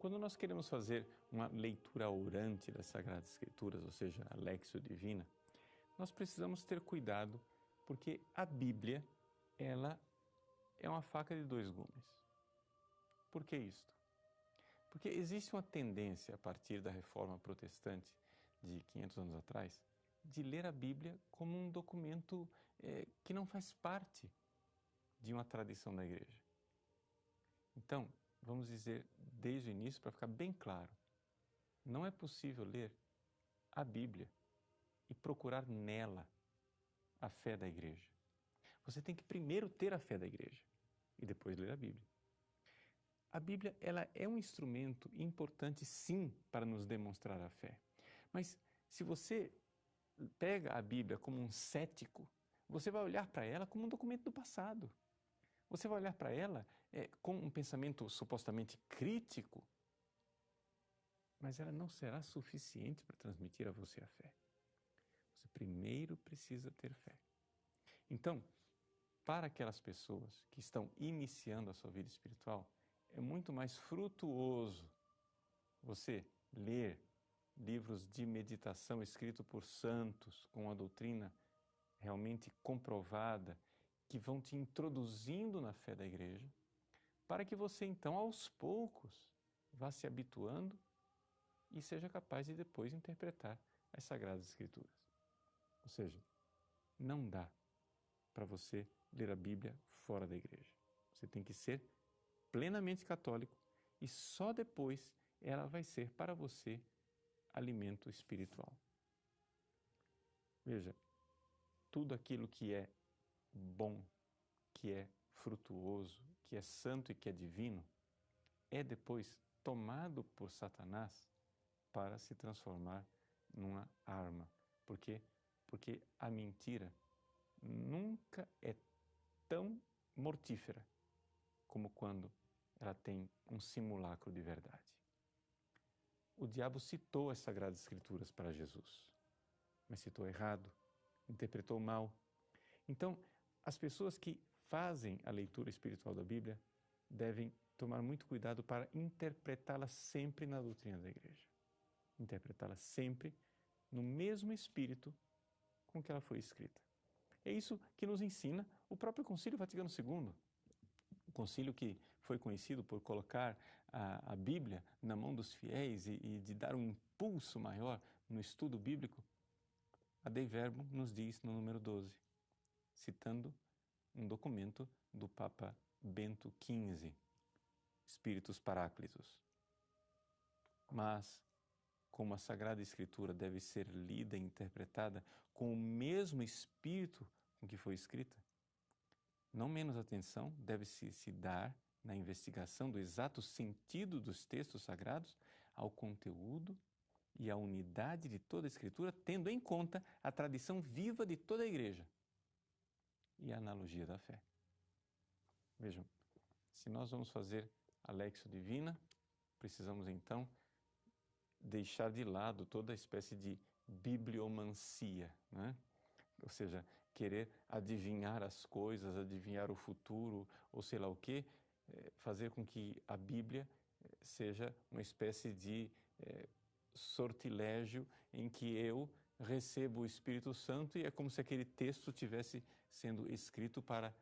Quando nós queremos fazer uma leitura orante das Sagradas Escrituras, ou seja, a Léxio Divina, nós precisamos ter cuidado porque a Bíblia, ela é uma faca de dois gumes. Por que isto? Porque existe uma tendência, a partir da Reforma Protestante de 500 anos atrás, de ler a Bíblia como um documento que não faz parte de uma tradição da Igreja. Então, vamos dizer desde o início, para ficar bem claro, não é possível ler a Bíblia e procurar nela a fé da Igreja. Você tem que primeiro ter a fé da Igreja e depois ler a Bíblia. A Bíblia, ela é um instrumento importante, sim, para nos demonstrar a fé. Mas se você pega a Bíblia como um cético, você vai olhar para ela como um documento do passado. Você vai olhar para ela com um pensamento supostamente crítico, mas ela não será suficiente para transmitir a você a fé. Você primeiro precisa ter fé. Então, para aquelas pessoas que estão iniciando a sua vida espiritual, é muito mais frutuoso você ler livros de meditação escritos por santos, com a doutrina realmente comprovada, que vão te introduzindo na fé da Igreja, para que você então, aos poucos, vá se habituando e seja capaz de depois interpretar as Sagradas Escrituras. Ou seja, não dá para você ler a Bíblia fora da Igreja. Você tem que ser plenamente católico e só depois ela vai ser para você alimento espiritual. Veja, tudo aquilo que é bom, que é frutuoso, que é santo e que é divino, é depois tomado por Satanás para se transformar numa arma. Por quê? Porque a mentira nunca é tão mortífera como quando ela tem um simulacro de verdade. O diabo citou as Sagradas Escrituras para Jesus, mas citou errado, interpretou mal. Então, as pessoas que fazem a leitura espiritual da Bíblia devem tomar muito cuidado para interpretá-la sempre na doutrina da Igreja. Interpretá-la sempre no mesmo espírito com que ela foi escrita. É isso que nos ensina o próprio Concílio Vaticano II. O concílio que foi conhecido por colocar a Bíblia na mão dos fiéis e de dar um impulso maior no estudo bíblico, a Dei Verbum nos diz no número 12, citando um documento do Papa Bento XV, Spiritus Paraclitus. Mas, como a Sagrada Escritura deve ser lida e interpretada com o mesmo espírito com que foi escrita, não menos atenção deve-se dar na investigação do exato sentido dos textos sagrados ao conteúdo e à unidade de toda a Escritura, tendo em conta a tradição viva de toda a Igreja e a analogia da fé. Vejam, se nós vamos fazer a Léxio Divina, precisamos então deixar de lado toda espécie de bibliomancia, né? Ou seja, querer adivinhar as coisas, adivinhar o futuro, ou sei lá o quê, fazer com que a Bíblia seja uma espécie de sortilégio em que eu recebo o Espírito Santo e é como se aquele texto tivesse sendo escrito para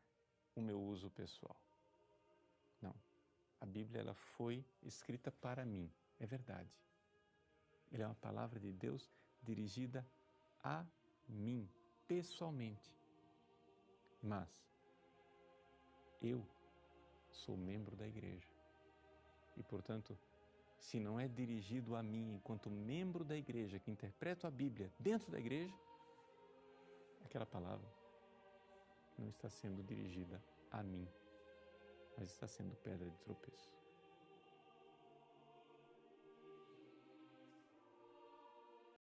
o meu uso pessoal. Não, a Bíblia ela foi escrita para mim, é verdade. Ela é uma palavra de Deus dirigida a mim, pessoalmente. Mas eu sou membro da Igreja e, portanto, se não é dirigido a mim enquanto membro da Igreja que interpreto a Bíblia dentro da Igreja, aquela palavra não está sendo dirigida a mim, mas está sendo pedra de tropeço.